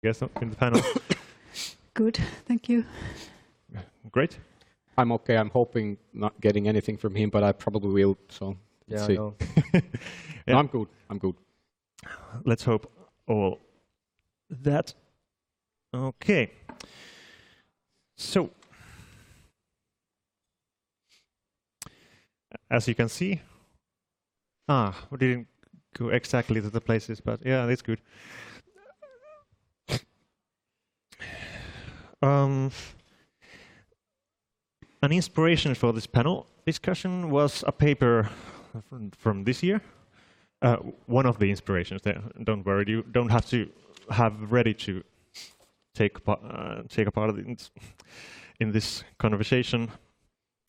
guest in the panel? Good, thank you. Great. I'm okay. I'm hoping not getting anything from him, but I probably will. So let's see. No. Yeah. No, I'm good. I'm good. Let's hope all that. Okay. So, as you can see, we didn't go exactly to the places, but yeah, that's good. An inspiration for this panel discussion was a paper from this year. One of the inspirations. Don't worry, you don't have to have ready to take a part of it in this conversation.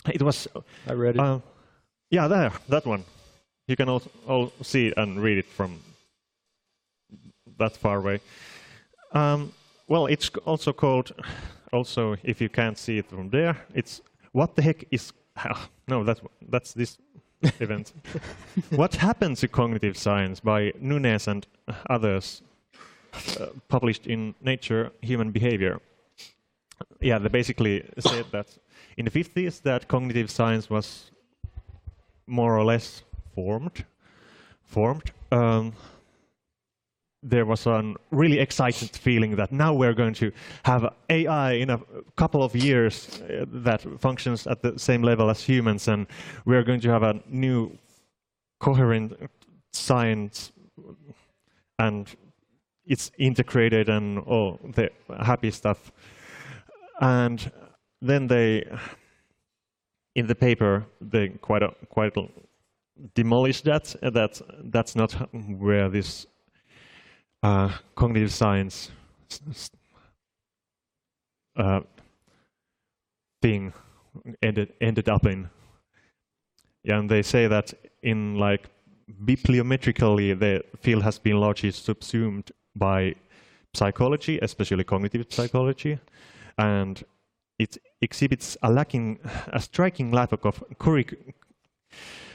It was. I read it. Yeah, there, that one. You can all see it and read it from that far away. Well, it's also called. Also, if you can't see it from there, it's what the heck is. No, that's this event. What happened to cognitive science by Nunes and others, published in Nature Human Behavior. Yeah, they basically said that in the 50s that cognitive science was more or less formed. There was a really excited feeling that now we're going to have AI in a couple of years that functions at the same level as humans, and we're going to have a new coherent science, and it's integrated and all the happy stuff. And then they, in the paper, they quite demolished that. That's not where this cognitive science thing ended up in. Yeah, and they say that in like bibliometrically the field has been largely subsumed by psychology, especially cognitive psychology, and it exhibits a striking lack of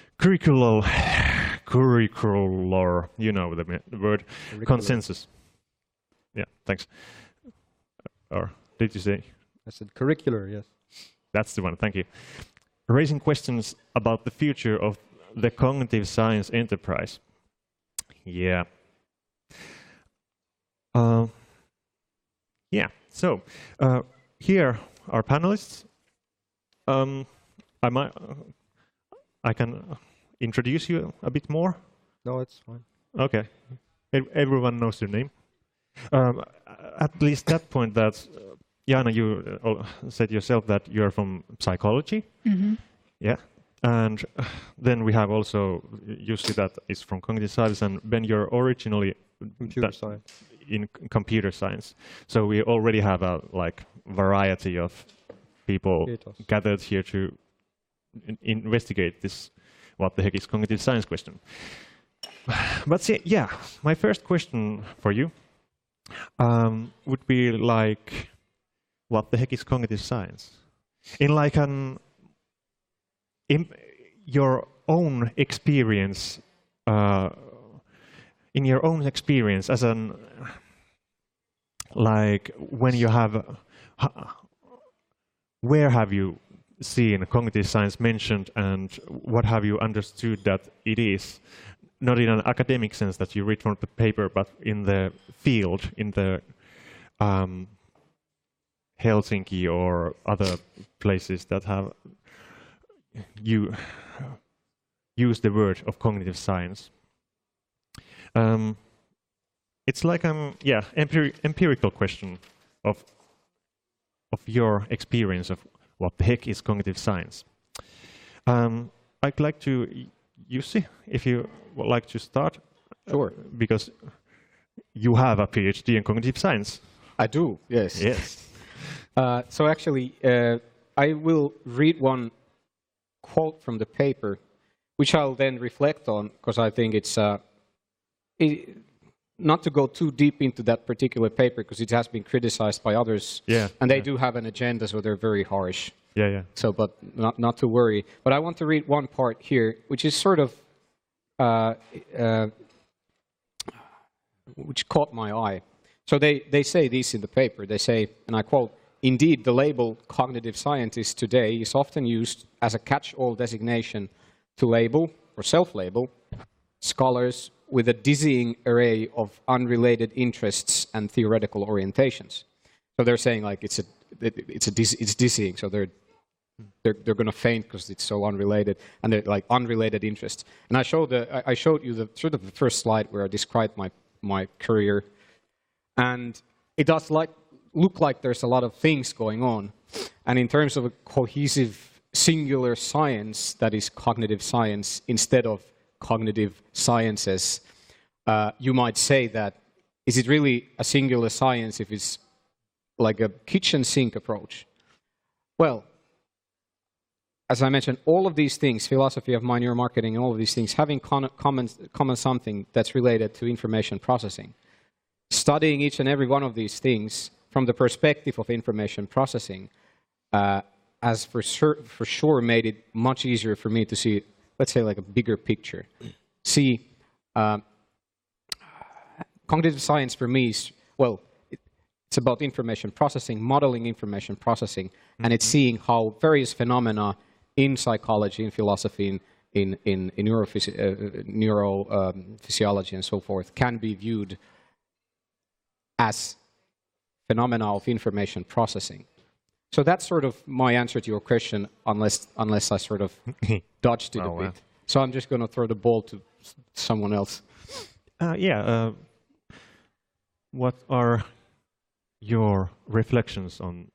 curricular, you know the word, consensus. Yeah, thanks. Or did you say? I said curricular, yes. That's the one, thank you. Raising questions about the future of the cognitive science enterprise. Yeah. Yeah, so here are panelists. I can introduce you a bit more. No, it's fine. Okay, everyone knows your name. At least that point that, Jaana, you said yourself that you're from psychology. Mm-hmm. Yeah, and then we have also Jussi that is from cognitive science, and Ben, you're originally Computer science. In computer science. So we already have a variety of people gathered here to investigate this, what the heck is cognitive science question. But see, yeah, my first question for you would be like, what the heck is cognitive science? In your own experience, as an, like when you have, where have you seen cognitive science mentioned, and what have you understood that it is? Not in an academic sense that you read from the paper, but in the field, in the Helsinki or other places that have use the word of cognitive science. It's like empirical question of your experience of what the heck is cognitive science. I'd like to, Jussi, if you would like to start. Sure. Because you have a PhD in cognitive science. I do, yes. Yes. So actually, I will read one quote from the paper, which I'll then reflect on, because I think it's not to go too deep into that particular paper, because it has been criticized by others. Yeah. And they do have an agenda, so they're very harsh. Yeah, yeah. So, but not to worry. But I want to read one part here, which is sort of, which caught my eye. So they say this in the paper. They say, and I quote, "Indeed, the label cognitive scientist today is often used as a catch-all designation to label or self-label scholars with a dizzying array of unrelated interests and theoretical orientations." So they're saying like it's dizzying. So they're going to faint because it's so unrelated, and they're like unrelated interests. And I showed you the sort of the first slide where I described my career, and it does look like there's a lot of things going on. And in terms of a cohesive singular science that is cognitive science instead of cognitive sciences, you might say that, is it really a singular science if it's like a kitchen sink approach? Well, as I mentioned, all of these things, philosophy of mind, neuromarketing, and all of these things, having common something that's related to information processing. Studying each and every one of these things from the perspective of information processing has for sure made it much easier for me to see, let's say, like a bigger picture. See, cognitive science for me is, well, it's about information processing, modeling information processing, and it's seeing how various phenomena in psychology, in philosophy, in neurophysiology and so forth can be viewed as phenomena of information processing. So that's sort of my answer to your question, unless I sort of dodged it a bit. So I'm just going to throw the ball to someone else. What are your reflections on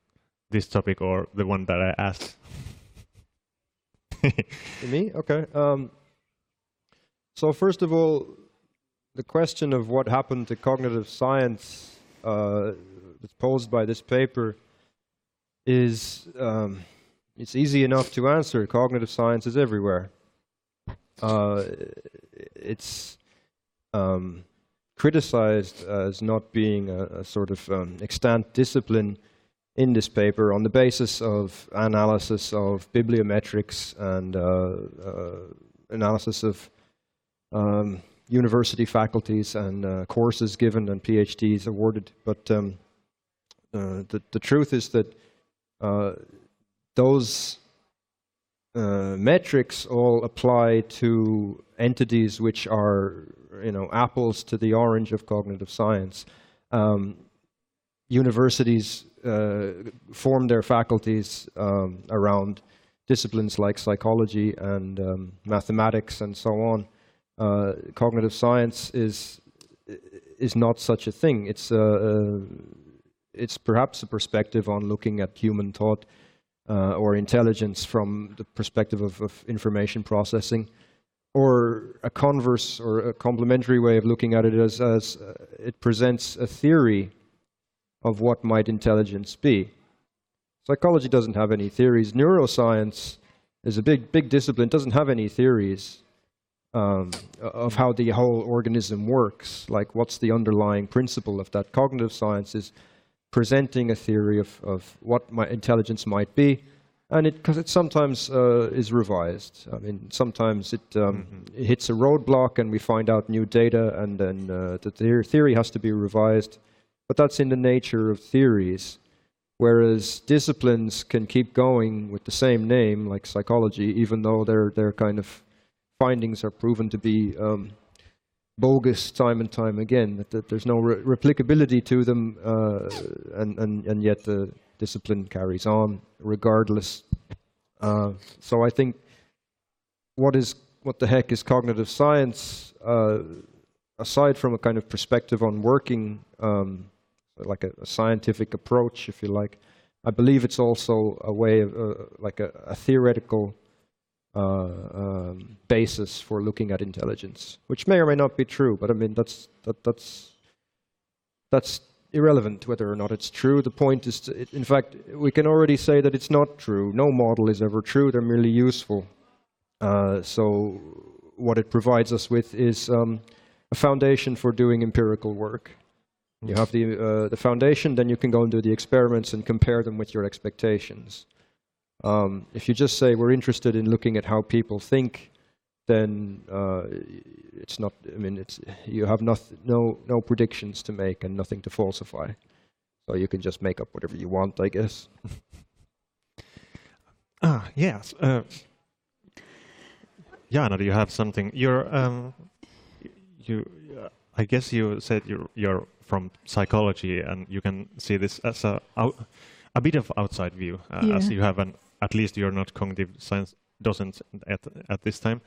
this topic, or the one that I asked? Me? Okay. So first of all, the question of what happened to cognitive science that's posed by this paper is it's easy enough to answer. Cognitive science is everywhere. It's criticized as not being a sort of extant discipline in this paper on the basis of analysis of bibliometrics and analysis of university faculties and courses given and PhDs awarded. But the truth is that those metrics all apply to entities which are, apples to the orange of cognitive science. Universities form their faculties around disciplines like psychology and mathematics and so on. Cognitive science is not such a thing. It's perhaps a perspective on looking at human thought or intelligence from the perspective of information processing, or a converse or a complementary way of looking at it as it presents a theory of what might intelligence be. Psychology doesn't have any theories. Neuroscience is a big discipline. It doesn't have any theories of how the whole organism works, like what's the underlying principle of that. Cognitive science is presenting a theory of what intelligence might be, and because it sometimes is revised. I mean, sometimes it hits a roadblock and we find out new data, and then the theory has to be revised. But that's in the nature of theories, whereas disciplines can keep going with the same name, like psychology, even though their kind of findings are proven to be bogus time and time again. That there's no replicability to them, and yet the discipline carries on regardless. So I think what the heck is cognitive science? Aside from a kind of perspective on working, like a scientific approach, if you like, I believe it's also a way of like a theoretical basis for looking at intelligence, which may or may not be true. But I mean, that's irrelevant whether or not it's true. The point is, in fact, we can already say that it's not true. No model is ever true. They're merely useful. So what it provides us with is a foundation for doing empirical work. You have the foundation, then you can go and do the experiments and compare them with your expectations. If you just say we're interested in looking at how people think, then it's not. I mean, you have no predictions to make and nothing to falsify, so you can just make up whatever you want, I guess. Yes. Jaana, do you have something? I guess you said you're from psychology, and you can see this as a bit of outside view, as you have at least you're not cognitive science docent at this time.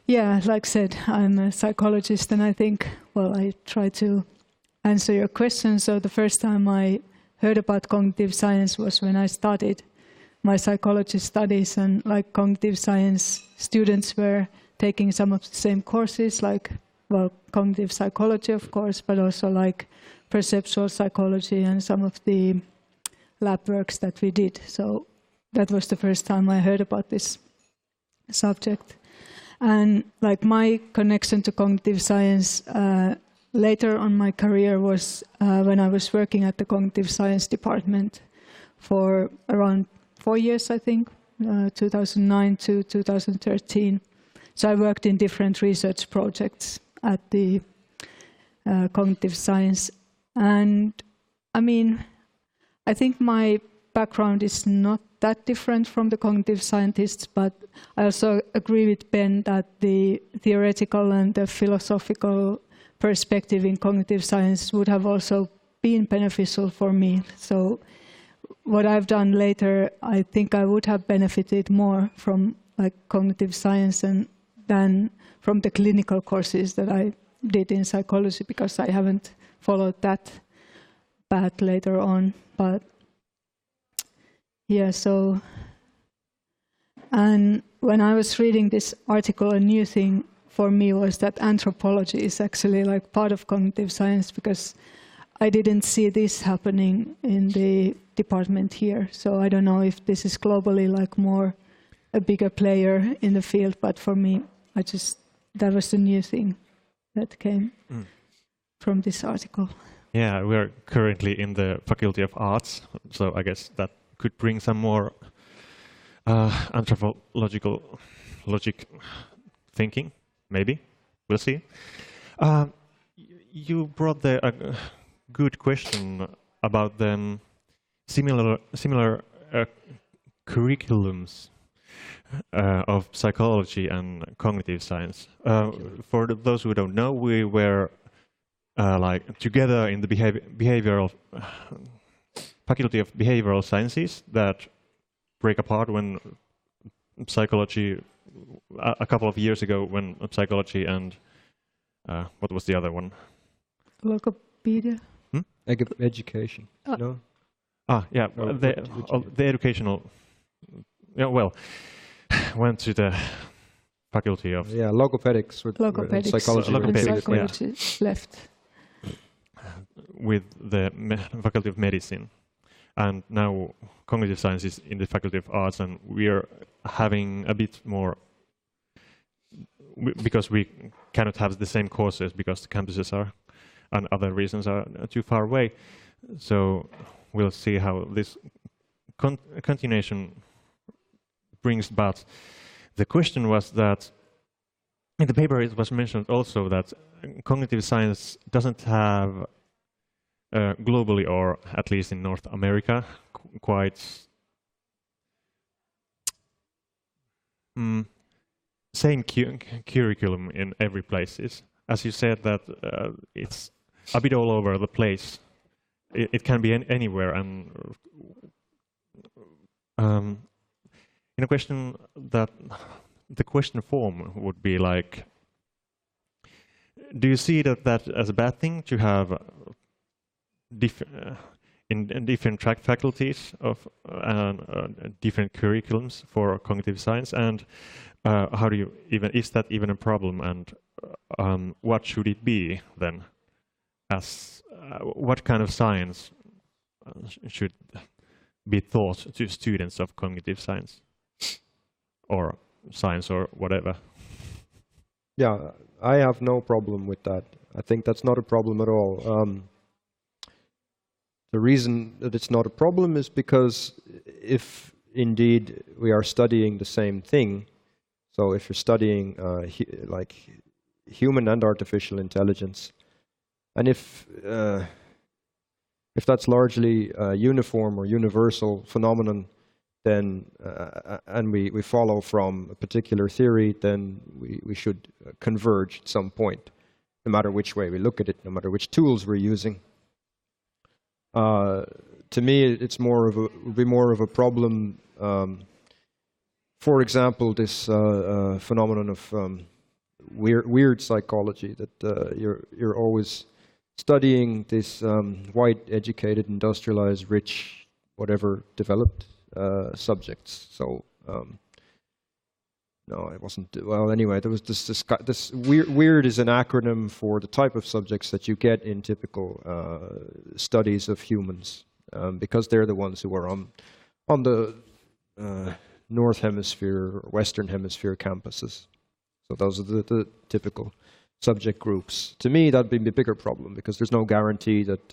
Yeah, like I said, I'm a psychologist, and I think, well, I try to answer your question. So the first time I heard about cognitive science was when I started my psychology studies, and like cognitive science students were taking some of the same courses, like, well, cognitive psychology, of course, but also like perceptual psychology and some of the lab works that we did. So that was the first time I heard about this subject. And like my connection to cognitive science later on my career was when I was working at the cognitive science department for around 4 years, I think, 2009 to 2013. So I worked in different research projects at the cognitive science. And I mean, I think my background is not that different from the cognitive scientists, but I also agree with Ben that the theoretical and the philosophical perspective in cognitive science would have also been beneficial for me. So what I've done later, I think I would have benefited more from like cognitive science than from the clinical courses that I did in psychology, because I haven't followed that path later on. But yeah, so, and when I was reading this article, a new thing for me was that anthropology is actually like part of cognitive science, because I didn't see this happening in the department here. So I don't know if this is globally like more a bigger player in the field, but for me, that was the new thing that came from this article. Yeah, we're currently in the Faculty of Arts, so I guess that could bring some more anthropological logic thinking, maybe. We'll see. You brought a good question about the similar curriculums of psychology and cognitive science. For those who don't know, we were like together in the behavioral Faculty of Behavioral Sciences that break apart when psychology, a couple of years ago, when psychology and what was the other one? Logopedia? Education. No? Yeah, the educational, yeah, well, went to the Faculty of... Yeah, logopedics. Psychology left. With the Faculty of Medicine. And now cognitive science is in the Faculty of Arts, and we are having a bit more, because we cannot have the same courses because the campuses are, and other reasons are too far away. So we'll see how this continuation brings about. The question was that, in the paper it was mentioned also that cognitive science doesn't have globally, or at least in North America, quite same curriculum in every places. As you said, that it's a bit all over the place. It can be anywhere, and in a question that the question form would be like, do you see that as a bad thing to have in different track faculties of different curriculums for cognitive science, and how do you is that even a problem, and what should it be then? As what kind of science should be taught to students of cognitive science or science or whatever? Yeah, I have no problem with that. I think that's not a problem at all. The reason that it's not a problem is because if indeed we are studying the same thing, So if you're studying like human and artificial intelligence, and if that's largely a uniform or universal phenomenon, then and we follow from a particular theory, then we should converge at some point, no matter which way we look at it, no matter which tools we're using. To me, it's would be more of a problem. For example, this phenomenon of weird psychology, that you're always studying this white, educated, industrialized, rich, whatever, developed subjects. So no, it wasn't. Well, anyway, there was this weird is an acronym for the type of subjects that you get in typical studies of humans, because they're the ones who are on the North Hemisphere or Western Hemisphere campuses. So those are the typical subject groups. To me, that'd be the bigger problem, because there's no guarantee that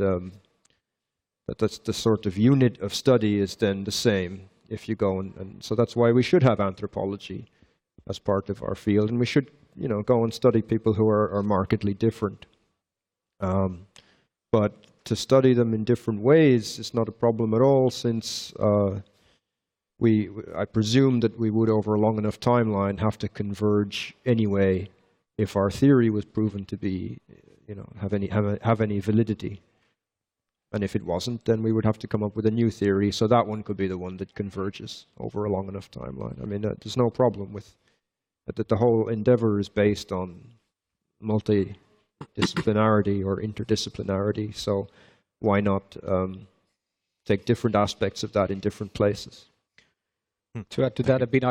that's the sort of unit of study is then the same if you go and so that's why we should have anthropology as part of our field, and we should, go and study people who are markedly different. But to study them in different ways is not a problem at all, since I presume that we would, over a long enough timeline, have to converge anyway if our theory was proven to be, have any validity. And if it wasn't, then we would have to come up with a new theory. So that one could be the one that converges over a long enough timeline. I mean, there's no problem with that. The whole endeavor is based on multidisciplinarity or interdisciplinarity. So why not take different aspects of that in different places? To add to that a bit,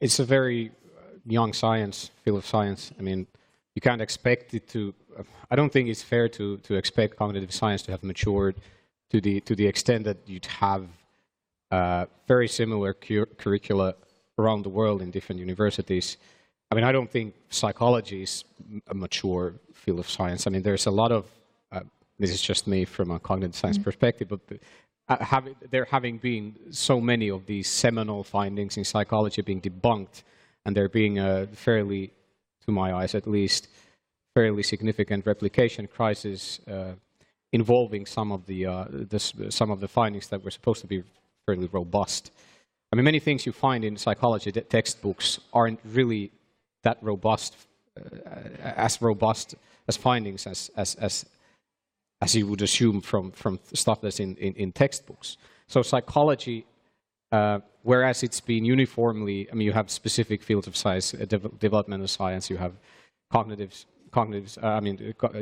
it's a very young field of science. I mean, you can't expect it to. I don't think it's fair to expect cognitive science to have matured to the extent that you'd have very similar curricula around the world in different universities. I mean, I don't think psychology is a mature field of science. I mean, there's a lot of. This is just me from a cognitive science perspective, but. There having been so many of these seminal findings in psychology being debunked, and there being a fairly, to my eyes at least, fairly significant replication crisis involving some of the findings that were supposed to be fairly robust. I mean, many things you find in psychology textbooks aren't really that robust, as robust as findings as you would assume from stuff that's in textbooks. So psychology, whereas it's been uniformly, I mean, you have specific fields of science, developmental science, you have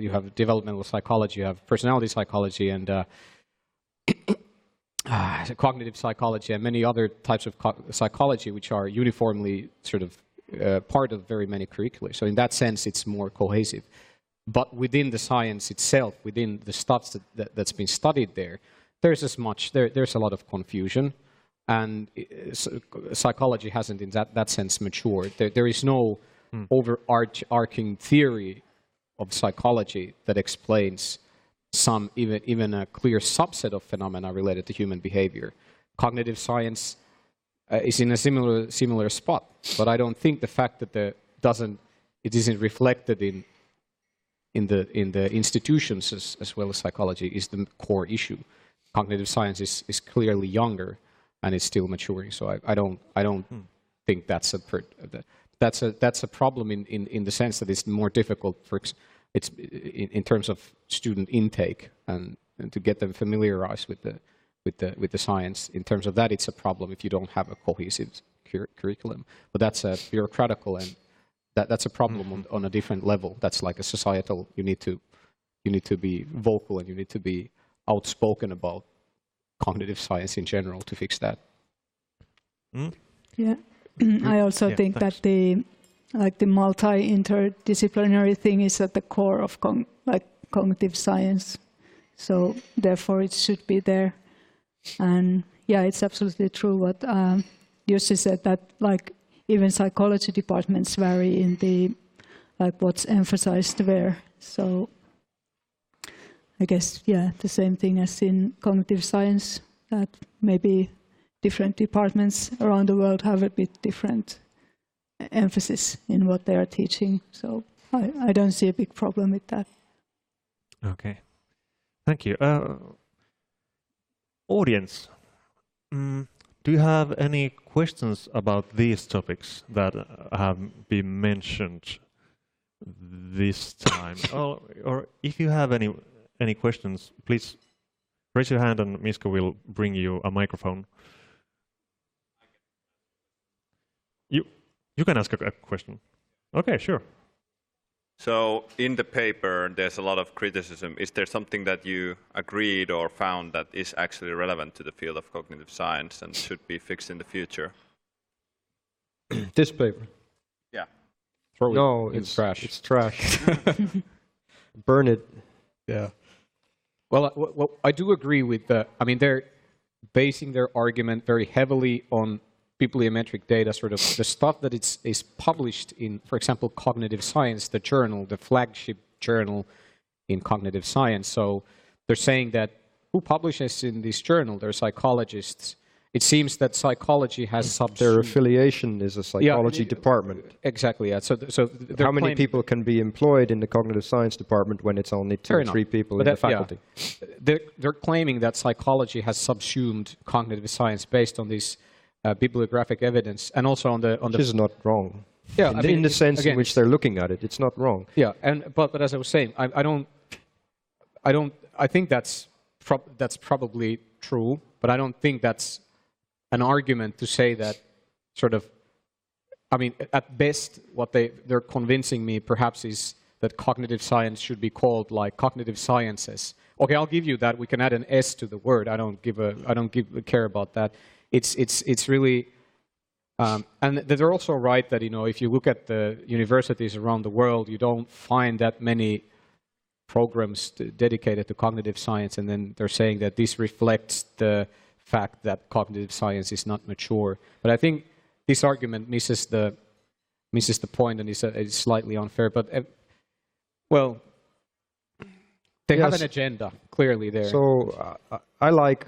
you have developmental psychology, you have personality psychology, and cognitive psychology, and many other types of psychology, which are uniformly sort of part of very many curricula. So in that sense, it's more cohesive. But within the science itself, within the stuff that's been studied there's a lot of confusion, and psychology hasn't in that sense matured. There is no overarching theory of psychology that explains even a clear subset of phenomena related to human behavior. Cognitive science is in a similar spot, but I don't think the fact that it isn't reflected in the institutions as well as psychology is the core issue. Cognitive science is clearly younger and it's still maturing. So I don't think that's a problem in the sense that it's more difficult it's in terms of student intake and to get them familiarized with the science. In terms of that, it's a problem if you don't have a cohesive curriculum. But that's a bureaucratical and that's a problem on a different level. That's like a societal. You need to be vocal and you need to be outspoken about cognitive science in general to fix that. Yeah, I also think that the multi-interdisciplinary thing is at the core of cognitive science. So therefore, it should be there. And yeah, it's absolutely true what Jussi said, that even psychology departments vary in the what's emphasized where. So I guess the same thing as in cognitive science, that maybe different departments around the world have a bit different emphasis in what they are teaching. So I don't see a big problem with that. Okay, thank you. Audience, do you have any questions about these topics that have been mentioned this time? Or if you have any questions, please raise your hand and Miska will bring you a microphone. You can ask a question. Okay, sure. So in the paper, there's a lot of criticism. Is there something that you agreed or found that is actually relevant to the field of cognitive science and should be fixed in the future? This paper? Yeah. No, it's trash. It's trash. Burn it. Yeah. Well, I do agree with the. I mean, they're basing their argument very heavily on bibliometric data, sort of the stuff that is published in, for example, Cognitive Science, the journal, the flagship journal in cognitive science. So they're saying that who publishes in this journal? They're psychologists. It seems that psychology has subsumed. Their affiliation is a psychology department. Exactly. Yeah. So how many people can be employed in the cognitive science department when it's only 2 or 3 people in the faculty? Yeah. They're claiming that psychology has subsumed cognitive science based on this bibliographic evidence, and also on the. Which is not wrong. Yeah, in the sense in which they're looking at it, it's not wrong. Yeah, but as I was saying, I think that's probably true, but I don't think that's an argument to say that sort of. I mean, at best, what they're convincing me perhaps is that cognitive science should be called like cognitive sciences. Okay, I'll give you that. We can add an S to the word. I don't care about that. It's really, and they're also right that, you know, if you look at the universities around the world, you don't find that many programs dedicated to cognitive science, and then they're saying that this reflects the fact that cognitive science is not mature. But I think this argument misses the point, and is slightly unfair. But well, they have an agenda clearly there. So I like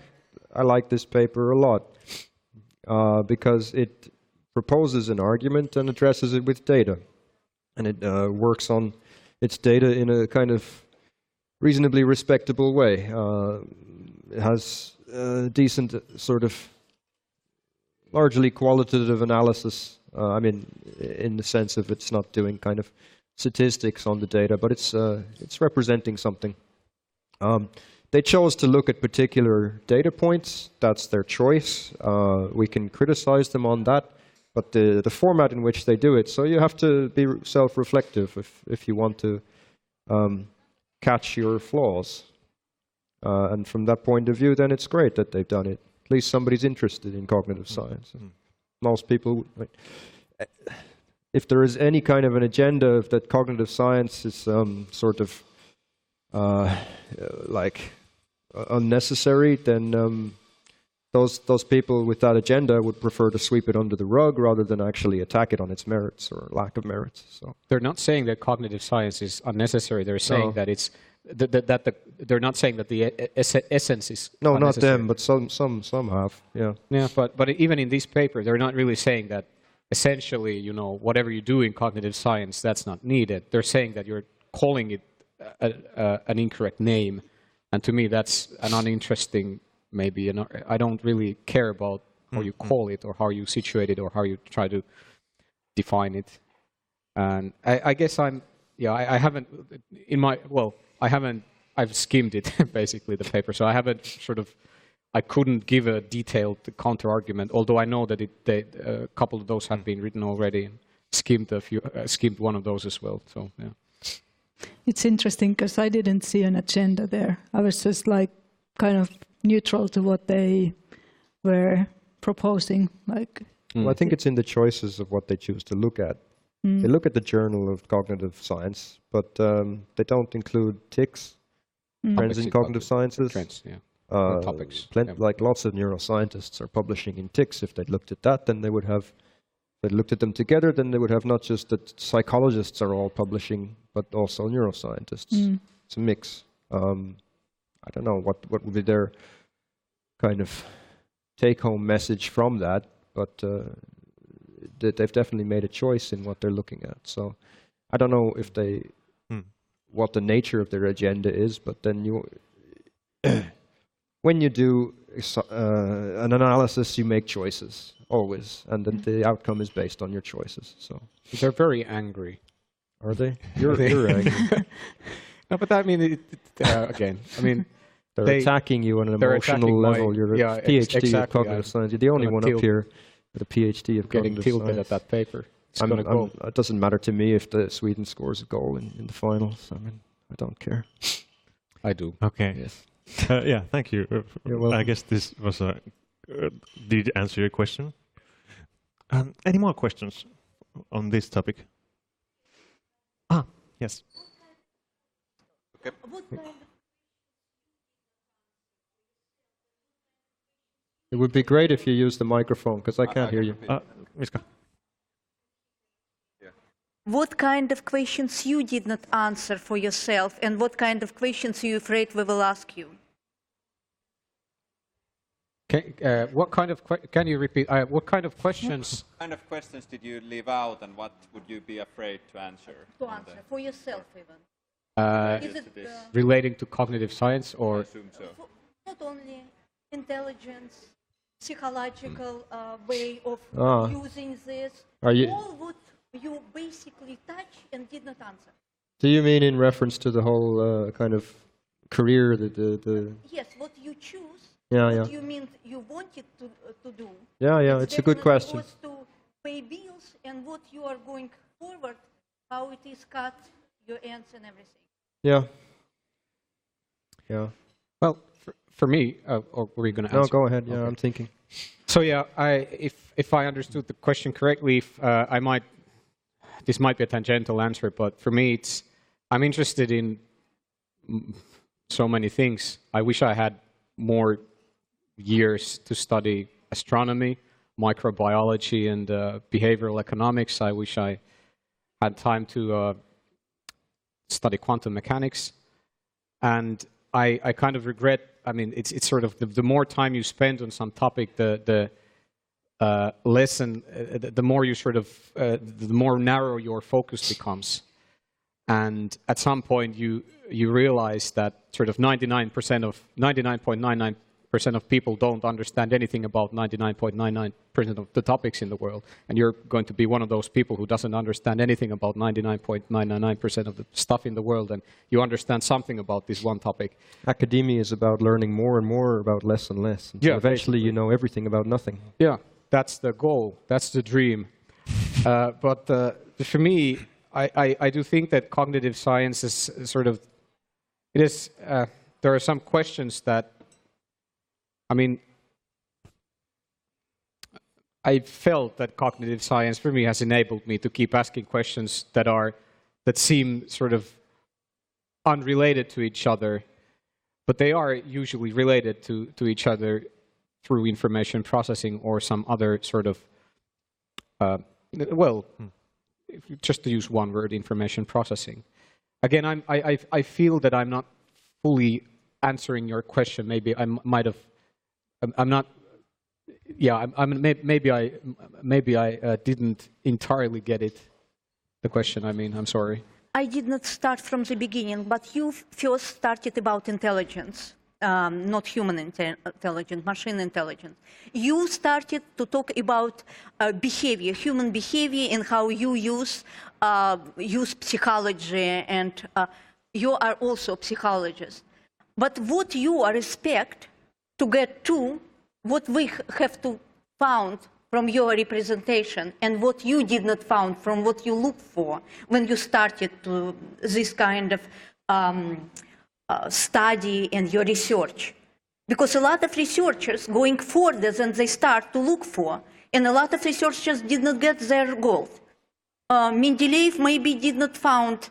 this paper a lot because it proposes an argument and addresses it with data, and it works on its data in a kind of reasonably respectable way. It has a decent sort of largely qualitative analysis. I mean, in the sense of it's not doing kind of statistics on the data, but it's representing something. They chose to look at particular data points. That's their choice. We can criticize them on that, but the format in which they do it. So you have to be self-reflective if you want to catch your flaws. And from that point of view, then it's great that they've done it. At least somebody's interested in cognitive science. Most people, if there is any kind of an agenda that cognitive science is sort of like unnecessary, then those people with that agenda would prefer to sweep it under the rug rather than actually attack it on its merits or lack of merits. So they're not saying that cognitive science is unnecessary. They're saying that it's they're not saying that the essence is no, unnecessary. not them, but some have. Yeah. Yeah, but even in this paper, they're not really saying that essentially, you know, whatever you do in cognitive science, that's not needed. They're saying that you're calling it an incorrect name, and to me, that's an uninteresting. Maybe I don't really care about how you call it or how you situate it or how you try to define it. And I guess I haven't I've skimmed it basically, the paper, so I haven't I couldn't give a detailed counter argument, although I know that a couple of those have been written already, and skimmed one of those as well. So yeah. It's interesting because I didn't see an agenda there. I was just like kind of neutral to what they were proposing. Well, I think it's in the choices of what they choose to look at. They look at the Journal of Cognitive Science, but they don't include TICs, trends in cognitive sciences. Trends, yeah. Topics. Like lots of neuroscientists are publishing in TICs. If they'd looked at that, then they would have. If they looked at them together, then they would have not just that psychologists are all publishing, but also neuroscientists. It's a mix. I don't know what would be their kind of take-home message from that, but they've definitely made a choice in what they're looking at. So I don't know if what the nature of their agenda is, but then when you do an analysis, you make choices always, and then the outcome is based on your choices. So they're very angry. Are they? You're angry. No, but I mean, again, I mean, they're attacking you on an emotional level. You're a PhD of cognitive science. You're the only one up here with a PhD of cognitive science. Getting tilted at that paper. It doesn't matter to me if Sweden scores a goal in the finals. I mean, I don't care. I do. Okay. Yes. Yeah, thank you. I guess this was did answer your question. Any more questions on this topic? Yes. Okay. It would be great if you use the microphone, because I can't hear you. Miska. What kind of questions you did not answer for yourself, and what kind of questions are you afraid we will ask you? Can you repeat? What kind of questions? What kind of questions did you leave out, and what would you be afraid to answer? For yourself, even. Is it relating to cognitive science, or? I assume so. Not only intelligence, psychological way of using this. All what you basically touch and did not answer. Do you mean in reference to the whole kind of career, Yes, what you choose. Yeah. What you mean you wanted to do. Yeah, it's a good question. Was to pay bills, and what you are going forward, how it is cut, your ends and everything. Yeah. Well, for me, or were you going to answer? No, go ahead. Yeah, okay. I'm thinking. So yeah, if I understood the question correctly, this might be a tangential answer, but for me, I'm interested in so many things. I wish I had more years to study astronomy, microbiology, and behavioral economics. I wish I had time to study quantum mechanics. And I kind of regret, I mean, it's sort of the more time you spend on some topic, the more you sort of, the more narrow your focus becomes. And at some point you realize that sort of 99.99% of people don't understand anything about 99.99% of the topics in the world. And you're going to be one of those people who doesn't understand anything about 99.999% of the stuff in the world, and you understand something about this one topic. Academia is about learning more and more about less and less. And so eventually you know everything about nothing. Yeah, that's the goal. That's the dream. But for me, I do think that cognitive science is sort of, there are some questions that, I mean, I felt that cognitive science for me has enabled me to keep asking questions that seem sort of unrelated to each other, but they are usually related to each other through information processing or some other sort of, just to use one word, information processing. Again, I feel that I'm not fully answering your question. Maybe I might have. I'm not. Yeah, maybe I didn't entirely get it. The question. I mean, I'm sorry. I did not start from the beginning, but you first started about intelligence, not human intelligence, machine intelligence. You started to talk about behavior, human behavior, and how you use psychology, and you are also a psychologist. But what you expect to get to, what we have to found from your representation, and what you did not found from what you looked for when you started to this kind of study and your research. Because a lot of researchers going further than they start to look for, and a lot of researchers did not get their goal. Mendeleev maybe did not found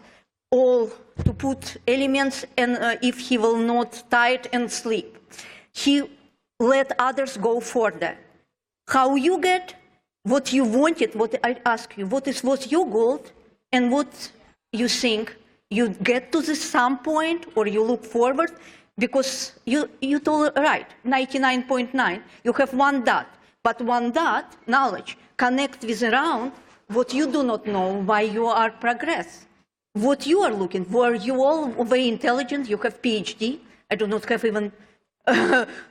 all to put elements, and if he will not tight and sleep. He let others go further. How you get what you wanted, what I ask you, what was your goal, and what you think you get to some point, or you look forward, because you told right, 99.9, you have one dot, but one dot, knowledge, connect with around what you do not know, why you are progress. What you are looking for, you all very intelligent, you have PhD, I do not have even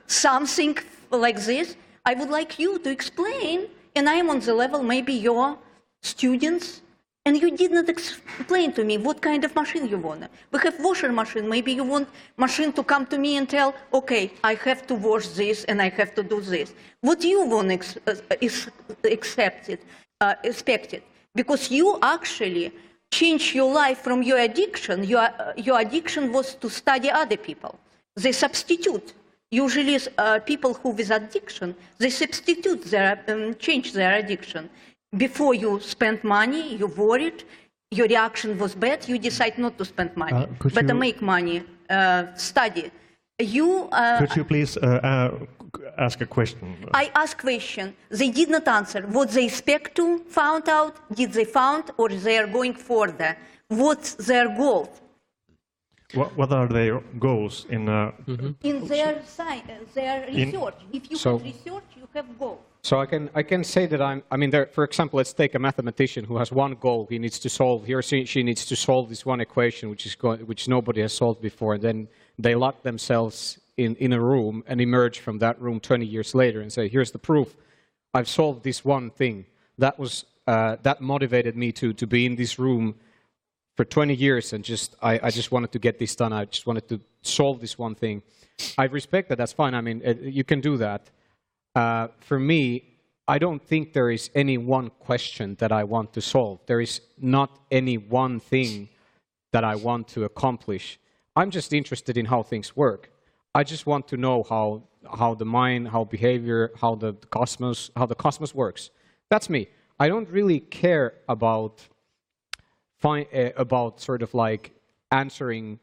something like this. I would like you to explain, and I am on the level, maybe your students, and you did not explain to me what kind of machine you want. We have washer machine, maybe you want machine to come to me and tell, okay, I have to wash this and I have to do this. What you want is expected, because you actually change your life from your addiction. Your addiction was to study other people. They substitute. Usually people who with addiction, they substitute change their addiction. Before you spend money, you worried, your reaction was bad, you decide not to spend money. Better make money, study. Could you please ask a question? I ask question. They did not answer. What they expect to find out, did they found, or they are going further? What's their goal? What are their goals in their science, their research? If you have research, you have goals. So I can say that I mean, there, for example, let's take a mathematician who has one goal. He needs to solve, he or she needs to solve this one equation, which nobody has solved before. And then they lock themselves in a room and emerge from that room 20 years later and say, here's the proof. I've solved this one thing. That was that motivated me to be in this room for 20 years, and I just wanted to get this done. I just wanted to solve this one thing. I respect that. That's fine. I mean, you can do that. For me, I don't think there is any one question that I want to solve. There is not any one thing that I want to accomplish. I'm just interested in how things work. I just want to know how the mind, how behavior, how the cosmos works. That's me. I don't really care about sort of like answering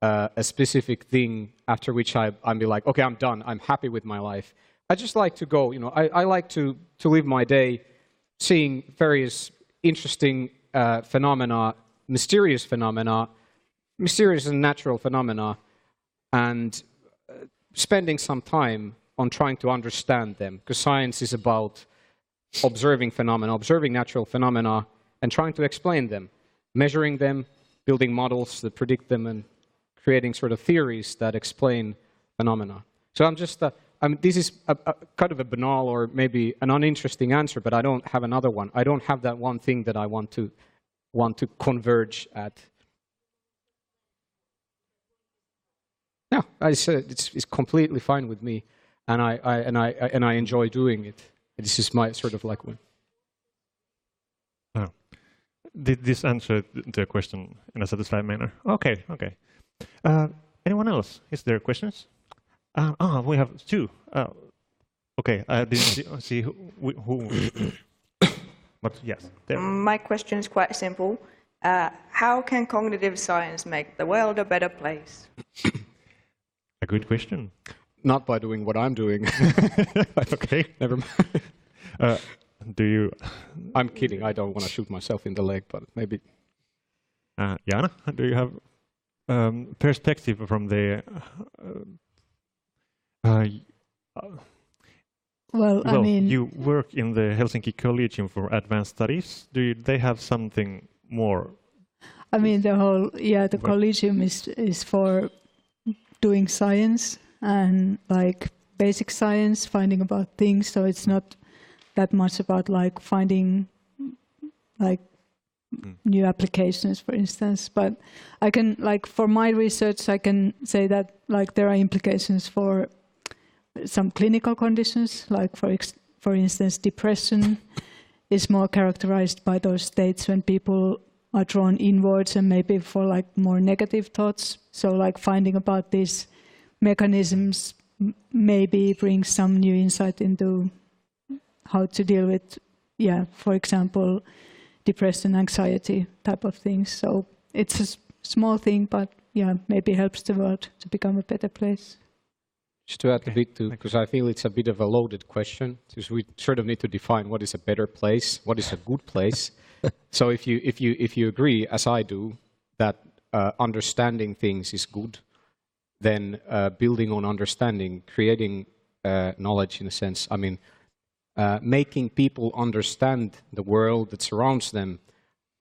a specific thing after which I'm be like, okay, I'm done. I'm happy with my life. I just like to go, you know, I like to live my day seeing various interesting phenomena, mysterious and natural phenomena, and spending some time on trying to understand them, because science is about observing phenomena, observing natural phenomena, and trying to explain them, measuring them, building models that predict them, and creating sort of theories that explain phenomena. So I'm just, this is a kind of a banal or maybe an uninteresting answer, but I don't have another one. I don't have that one thing that I want to converge at. No, I said it's completely fine with me, and I enjoy doing it. This is my sort of like one. Oh. Did this answer the question in a satisfying manner? Okay, okay. Anyone else? Is there questions? We have two. Okay, I didn't see who but yes. There. My question is quite simple. How can cognitive science make the world a better place? A good question. Not by doing what I'm doing. Okay. Never mind. Do you... I'm kidding. I don't want to shoot myself in the leg, but maybe... Jaana, do you have perspective from the... Well, I mean... You work in the Helsinki Collegium for Advanced Studies. Do they have something more? I mean, the Collegium is for doing science and like basic science, finding about things. So it's not that much about like finding like new applications, for instance. But I can, like, for my research, I can say that like there are implications for some clinical conditions, like for instance, depression is more characterized by those states when people are drawn inwards and maybe for like more negative thoughts. So like finding about these mechanisms maybe brings some new insight into how to deal with, for example, depression, anxiety type of things. So it's a small thing, but maybe helps the world to become a better place. Just to add a bit to, because I feel it's a bit of a loaded question, because we sort of need to define what is a better place, what is a good place. So if you agree, as I do, that understanding things is good, then building on understanding, creating knowledge in a sense. I mean, making people understand the world that surrounds them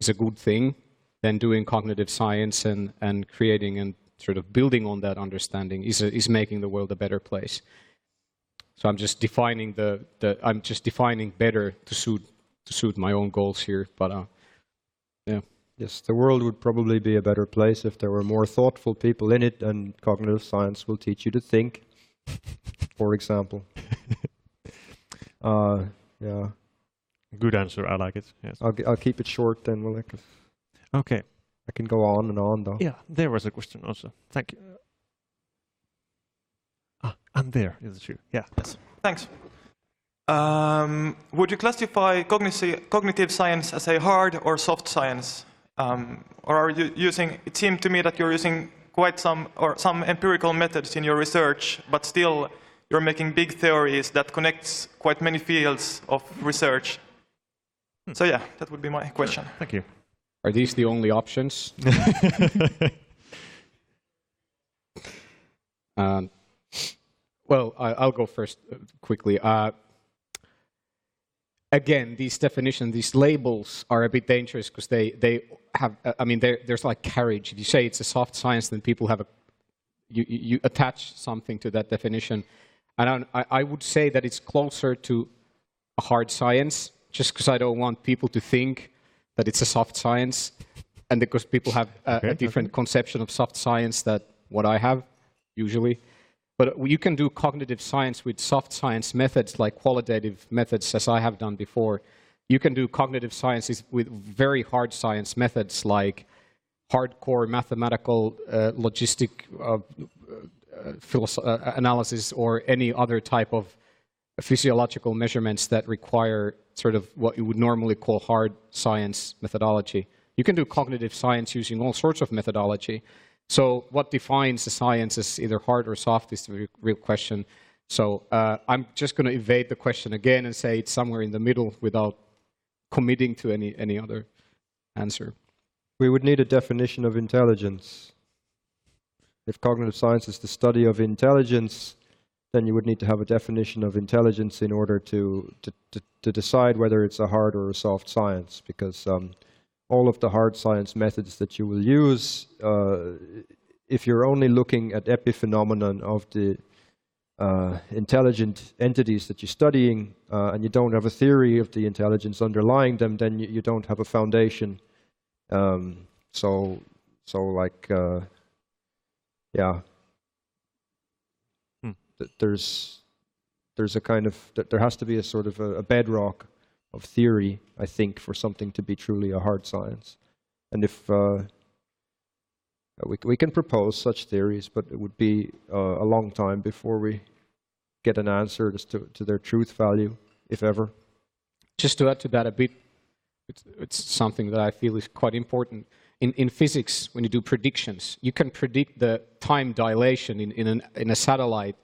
is a good thing, then doing cognitive science and creating and sort of building on that understanding is making the world a better place. So I'm just defining I'm just defining better to suit my own goals here, but yeah. Yes, the world would probably be a better place if there were more thoughtful people in it, and cognitive science will teach you to think, for example. Yeah. Good answer. I like it. Yes. I'll keep it short then. Okay. I can go on and on though. Yeah, there was a question also. Thank you. And there is the shoe. Yeah. Yes. Thanks. Would you classify cognitive science as a hard or soft science? Or are you using, it seemed to me that you're using quite some empirical methods in your research, but still you're making big theories that connects quite many fields of research. So yeah, that would be my question. Thank you. Are these the only options? Well, I'll go first quickly. Again, these definitions, these labels are a bit dangerous because they have, I mean, there's like carriage. If you say it's a soft science, then people have you attach something to that definition. And I would say that it's closer to a hard science, just because I don't want people to think that it's a soft science, and because people have a different conception of soft science than what I have, usually. But you can do cognitive science with soft science methods, like qualitative methods, as I have done before. You can do cognitive sciences with very hard science methods, like hardcore mathematical logistic analysis, or any other type of physiological measurements that require sort of what you would normally call hard science methodology. You can do cognitive science using all sorts of methodology. So what defines the science as either hard or soft is the real question. So I'm just going to evade the question again and say it's somewhere in the middle without committing to any other answer. We would need a definition of intelligence. If cognitive science is the study of intelligence, then you would need to have a definition of intelligence in order to decide whether it's a hard or a soft science, because all of the hard science methods that you will use, if you're only looking at epiphenomenon of the intelligent entities that you're studying, and you don't have a theory of the intelligence underlying them, then you don't have a foundation. There's a kind of, there has to be a sort of a bedrock of theory, I think, for something to be truly a hard science. And if we can propose such theories, but it would be a long time before we get an answer as to their truth value, if ever. Just to add to that a bit, it's something that I feel is quite important. In physics, when you do predictions, you can predict the time dilation in a satellite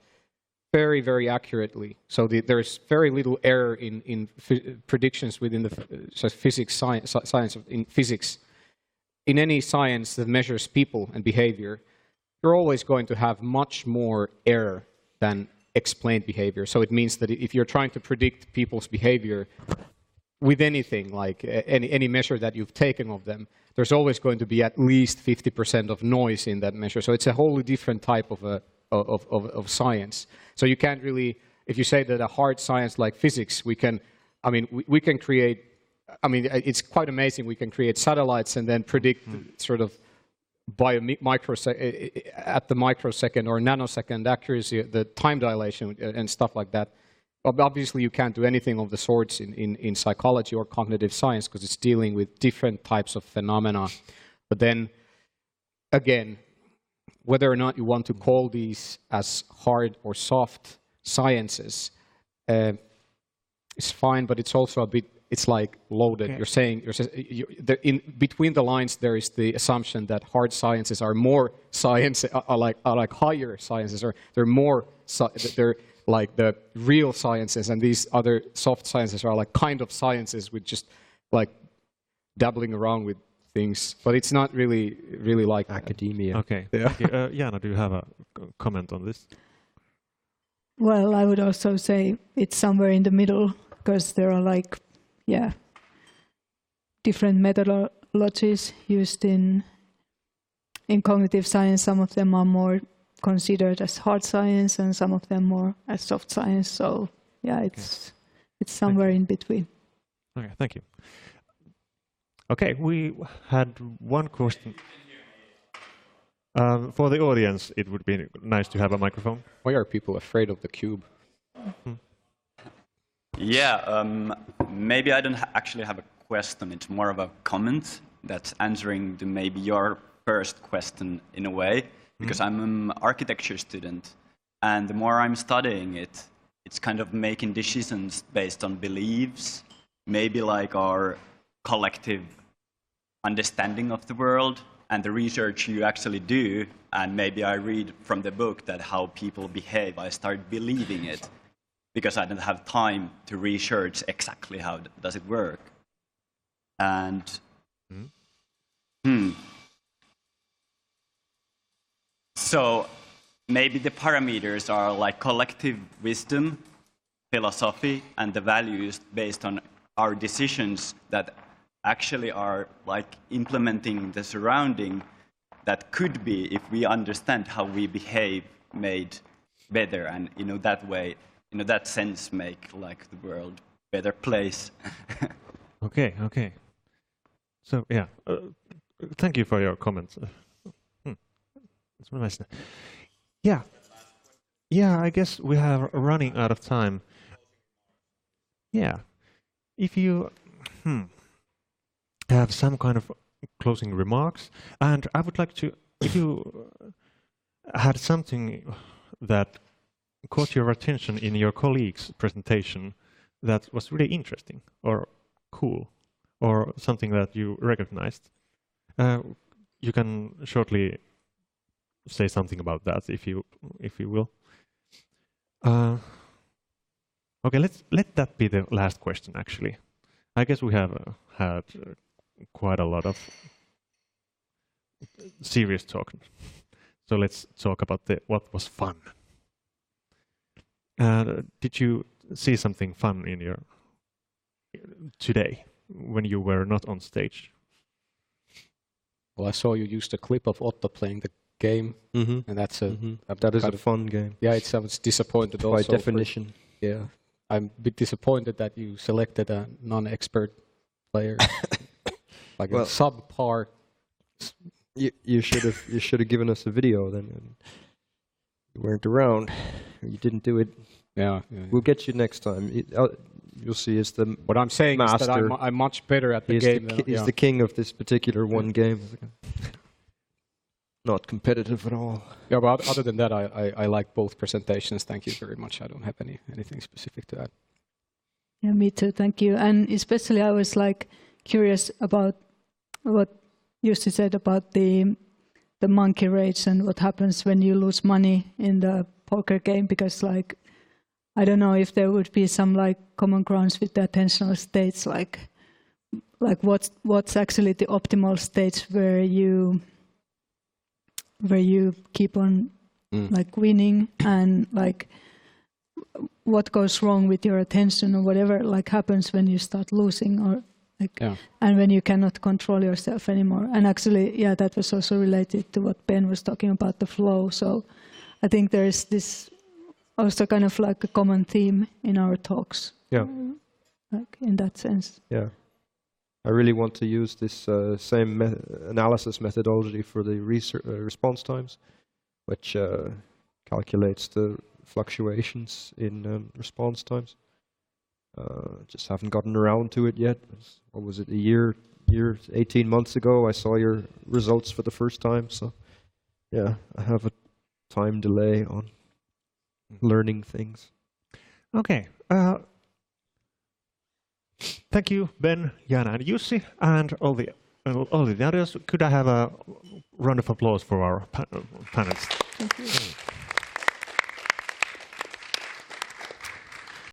very, very accurately. So there's very little error in predictions within the physics science in physics. In any science that measures people and behavior, you're always going to have much more error than explained behavior. So it means that if you're trying to predict people's behavior with anything, like any measure that you've taken of them, there's always going to be at least 50% of noise in that measure. So it's a wholly different type of science. So you can't really, if you say that a hard science like physics, we can create, it's quite amazing, we can create satellites and then predict sort of by at the microsecond or nanosecond accuracy, the time dilation and stuff like that. Obviously, you can't do anything of the sorts in psychology or cognitive science because it's dealing with different types of phenomena. But then, again, whether or not you want to call these as hard or soft sciences is fine, but it's also a bit, it's like loaded. Okay. In between the lines, there is the assumption that hard sciences are more science, are like higher sciences, or they're more, they're like the real sciences, and these other soft sciences are like kind of sciences with just like dabbling around with things, but it's not really like academia. Okay. Yeah. Jaana, do you have a comment on this? Well, I would also say it's somewhere in the middle. because there are like, yeah, different methodologies used in cognitive science. Some of them are more considered as hard science, and some of them more as soft science. So yeah, it's somewhere in between. Okay, thank you. Okay, we had one question. For the audience, it would be nice to have a microphone. Why are people afraid of the cube? Yeah, maybe I don't actually have a question. It's more of a comment that's answering to maybe your first question in a way, because I'm an architecture student, and the more I'm studying it, it's kind of making decisions based on beliefs, maybe like our collective understanding of the world and the research you actually do, and maybe I read from the book that how people behave, I start believing it because I don't have time to research exactly how does it work. And so maybe the parameters are like collective wisdom, philosophy, and the values based on our decisions that actually are like implementing the surrounding that could be, if we understand how we behave, made better, and that way, that sense, make like the world better place. Okay. So yeah, thank you for your comments. That's nice. Yeah, I guess we are running out of time. Yeah, if you have some kind of closing remarks, and I would like to, if you had something that caught your attention in your colleague's presentation that was really interesting or cool, or something that you recognized, you can shortly say something about that, if you will. Okay, let that be the last question. Actually, I guess we have had quite a lot of serious talk, so let's talk about what was fun. Did you see something fun in your today when you were not on stage? Well, I saw you used a clip of Otto playing the game, and that's that is a fun game. Yeah, I was disappointed by also. definition. Yeah, I'm a bit disappointed that you selected a non-expert player, like a subpar. You should have given us a video then. You weren't around. You didn't do it. Yeah. We'll get you next time. You'll see. Is the what I'm saying master. Is that I'm much better at the game. He's the king of this particular one game. Not competitive at all. Yeah, but other than that, I like both presentations. Thank you very much. I don't have anything specific to add. Yeah, me too. Thank you. And especially, I was like curious about what Jussi said about the monkey rage and what happens when you lose money in the poker game, because like I don't know if there would be some like common grounds with the attentional states, like what's actually the optimal state where you keep on like winning, and like what goes wrong with your attention or whatever like happens when you start losing, or like and when you cannot control yourself anymore. And actually, yeah, that was also related to what Ben was talking about, the flow. So I think there is this also kind of like a common theme in our talks. Yeah. Like in that sense. Yeah. I really want to use this same analysis methodology for the response times, which calculates the fluctuations in response times. Just haven't gotten around to it yet. What was it, a year, 18 months ago, I saw your results for the first time. So yeah, I have a time delay on learning things. Okay. Thank you, Ben, Jaana, and Jussi, and all the others. Could I have a round of applause for our panelists? Thank you.